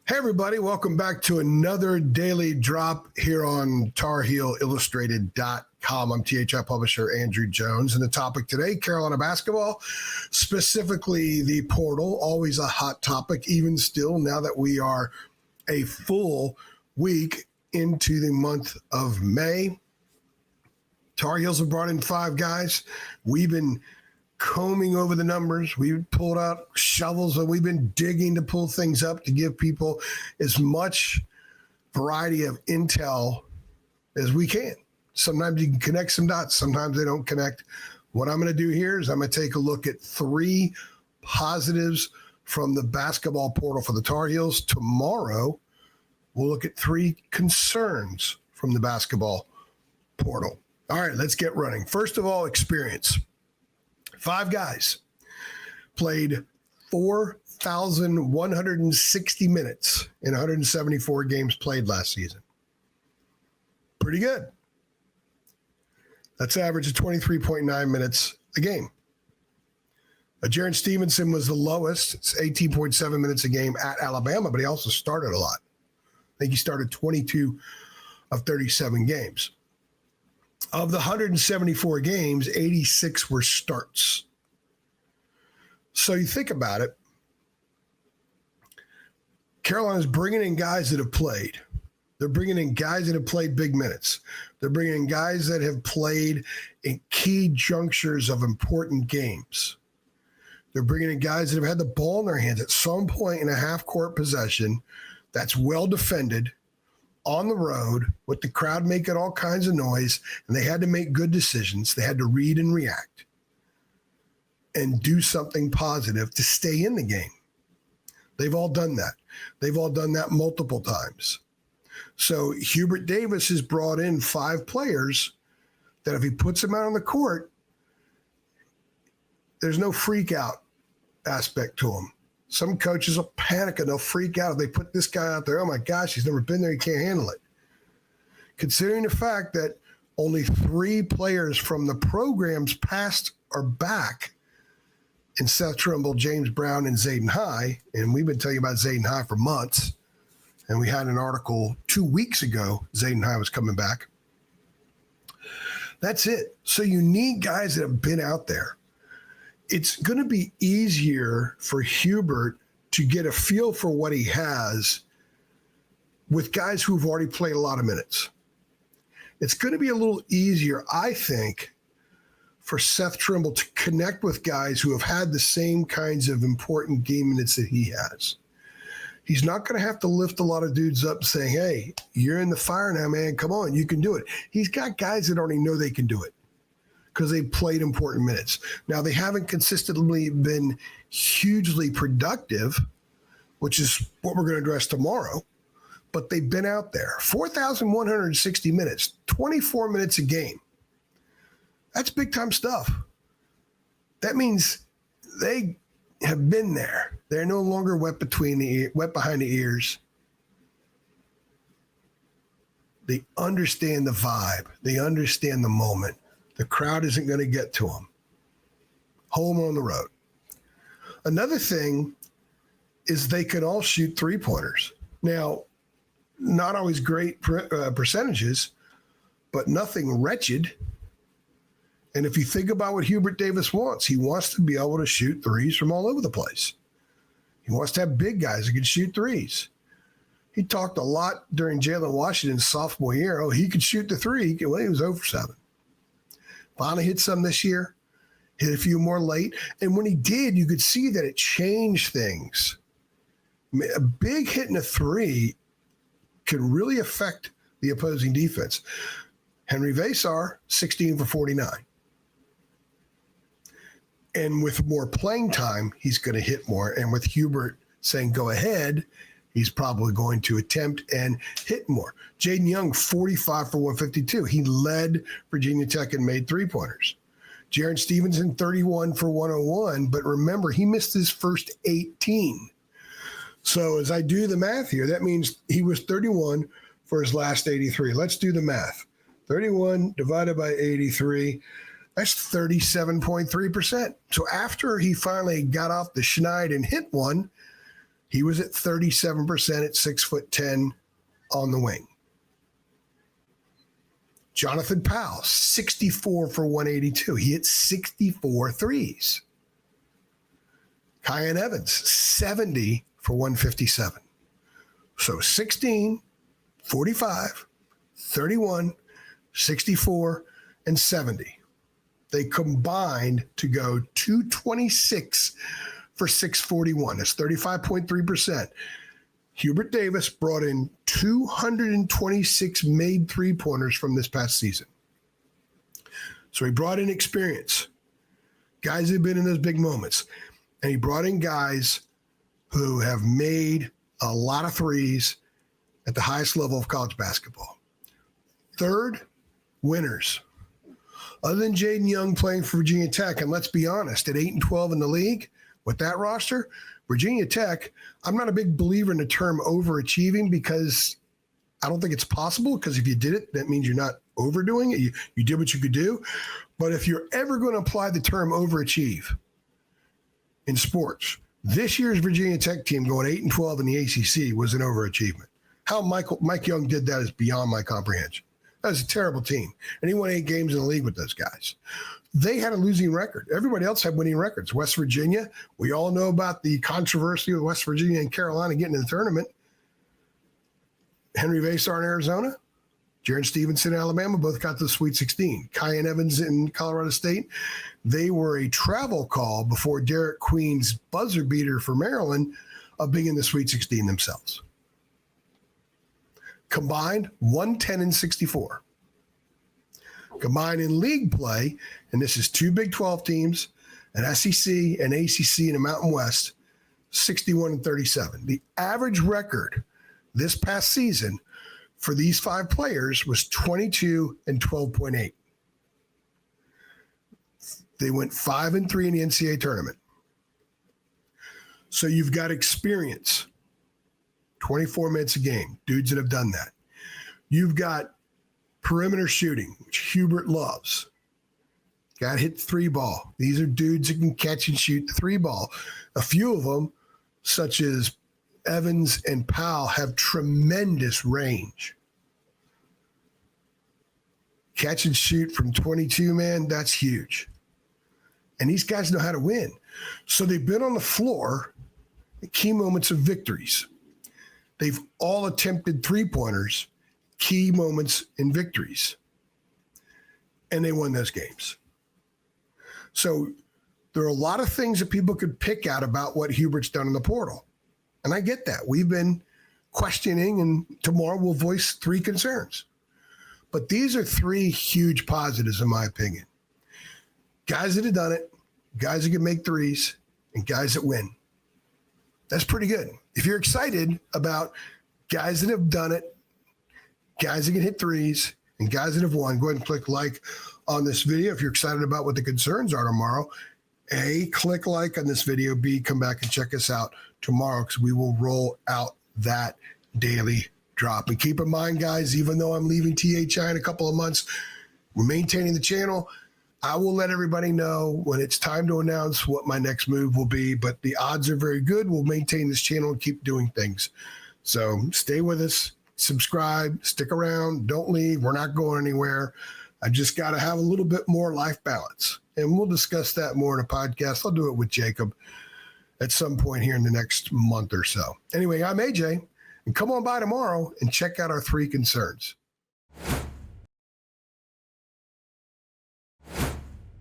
Hey, everybody. Welcome back to another daily drop here on TarHeelIllustrated.com. I'm THI publisher Andrew Jones. And the topic today, Carolina basketball, specifically the portal, always a hot topic, even still, now that we are a full week into the month of May. Tar Heels have brought in 5 guys. We've been combing over the numbers. We've pulled out shovels and we've been digging to pull things up to give people as much variety of intel as we can. Sometimes you can connect some dots. Sometimes they don't connect. What I'm going to do here is I'm going to take a look at 3 positives from the basketball portal for the Tar Heels. Tomorrow, we'll look at 3 concerns from the basketball portal. All right, let's get running. First of all, experience. 5 guys played 4,160 minutes in 174 games played last season. Pretty good. That's average of 23.9 minutes a game. Jaron Stevenson was the lowest. It's 18.7 minutes a game at Alabama, but he also started a lot. I think he started 22 of 37 games. Of the 174 games, 86 were starts. So you think about it, Carolina's bringing in guys that have played. They're bringing in guys that have played big minutes. They're bringing in guys that have played in key junctures of important games. They're bringing in guys that have had the ball in their hands at some point in a half-court possession that's well defended, on the road with the crowd making all kinds of noise, and they had to make good decisions. They had to read and react and do something positive to stay in the game. They've all done that. They've all done that multiple times. So Hubert Davis has brought in 5 players that if he puts them out on the court, there's no freak out aspect to them. Some coaches will panic and they'll freak out if they put this guy out there. Oh, my gosh, he's never been there. He can't handle it. Considering the fact that only 3 players from the programs past are back in Seth Trimble, James Brown, and Zayden High, and we've been telling you about Zayden High for months, and we had an article 2 weeks ago, Zayden High was coming back. That's it. So you need guys that have been out there. It's going to be easier for Hubert to get a feel for what he has with guys who've already played a lot of minutes. It's going to be a little easier, I think, for Seth Trimble to connect with guys who have had the same kinds of important game minutes that he has. He's not going to have to lift a lot of dudes up saying, hey, you're in the fire now, man. Come on, you can do it. He's got guys that already know they can do it because they played important minutes. Now, they haven't consistently been hugely productive, which is what we're going to address tomorrow, but they've been out there. 4,160 minutes, 24 minutes a game. That's big-time stuff. That means they have been there. They're no longer wet behind the ears. They understand the vibe. They understand the moment. The crowd isn't going to get to them. Home on the road. Another thing is they can all shoot 3-pointers. Now, not always great percentages, but nothing wretched. And if you think about what Hubert Davis wants, he wants to be able to shoot threes from all over the place. He wants to have big guys that can shoot threes. He talked a lot during Jalen Washington's sophomore year. Oh, he could shoot the 3. Well, he was 0 for 7. Finally hit some this year, hit a few more late. And when he did, you could see that it changed things. A big hit in a 3 could really affect the opposing defense. Henry Vasar, 16 for 49. And with more playing time, he's going to hit more. And with Hubert saying, go ahead, he's probably going to attempt and hit more. Jaden Young, 45 for 152. He led Virginia Tech and made 3-pointers. Jaron Stevenson, 31 for 101. But remember, he missed his first 18. So as I do the math here, that means he was 31 for his last 83. Let's do the math. 31 divided by 83. That's 37.3%. So after he finally got off the schneid and hit one, He was at 37% at 6'10" on the wing. Jonathan Powell, 64 for 182. He hit 64 threes. Kyan Evans, 70 for 157. So 16, 45, 31, 64, and 70. They combined to go 226 for 641. That's 35.3%. Hubert Davis brought in 226 made three-pointers from this past season. So he brought in experience, guys who've been in those big moments. And he brought in guys who have made a lot of threes at the highest level of college basketball. Third, winners. Other than Jaden Young playing for Virginia Tech, and let's be honest, at 8-12 in the league, with that roster, Virginia Tech, I'm not a big believer in the term overachieving because I don't think it's possible, because if you did it, that means you're not overdoing it. You did what you could do. But if you're ever going to apply the term overachieve in sports, this year's Virginia Tech team going 8-12 in the ACC was an overachievement. How Mike Young did that is beyond my comprehension. That was a terrible team. And he won 8 games in the league with those guys. They had a losing record. Everybody else had winning records. West Virginia, we all know about the controversy with West Virginia and Carolina getting in the tournament. Henry Vasar in Arizona, Jaron Stevenson in Alabama, both got to the Sweet 16. Kyan Evans in Colorado State, they were a travel call before Derek Queen's buzzer beater for Maryland of being in the Sweet 16 themselves. Combined, 110 and 64. Combined in league play, and this is 2 Big 12 teams, an SEC, an ACC, and a Mountain West, 61 and 37. The average record this past season for these 5 players was 22 and 12.8. They went 5-3 in the NCAA tournament. So you've got experience, 24 minutes a game, dudes that have done that. You've got perimeter shooting, which Hubert loves. Got to hit the 3 ball. These are dudes that can catch and shoot the 3 ball. A few of them, such as Evans and Powell, have tremendous range. Catch and shoot from 22, man, that's huge. And these guys know how to win. So they've been on the floor at key moments of victories. They've all attempted 3-pointers, key moments in victories. And they won those games. So there are a lot of things that people could pick out about what Hubert's done in the portal. And I get that. We've been questioning, and tomorrow we'll voice 3 concerns. But these are 3 huge positives, in my opinion. Guys that have done it, guys that can make threes, and guys that win. That's pretty good. If you're excited about guys that have done it, guys that can hit threes, and guys that have won, go ahead and click like on this video. If you're excited about what the concerns are tomorrow, A, click like on this video. B, come back and check us out tomorrow, because we will roll out that daily drop. And keep in mind, guys, even though I'm leaving THI in a couple of months, we're maintaining the channel. I will let everybody know when it's time to announce what my next move will be, but the odds are very good. We'll maintain this channel and keep doing things. So stay with us, subscribe, stick around, don't leave. We're not going anywhere. I just got to have a little bit more life balance, and we'll discuss that more in a podcast. I'll do it with Jacob at some point here in the next month or so. Anyway, I'm AJ, and come on by tomorrow and check out our 3 concerns.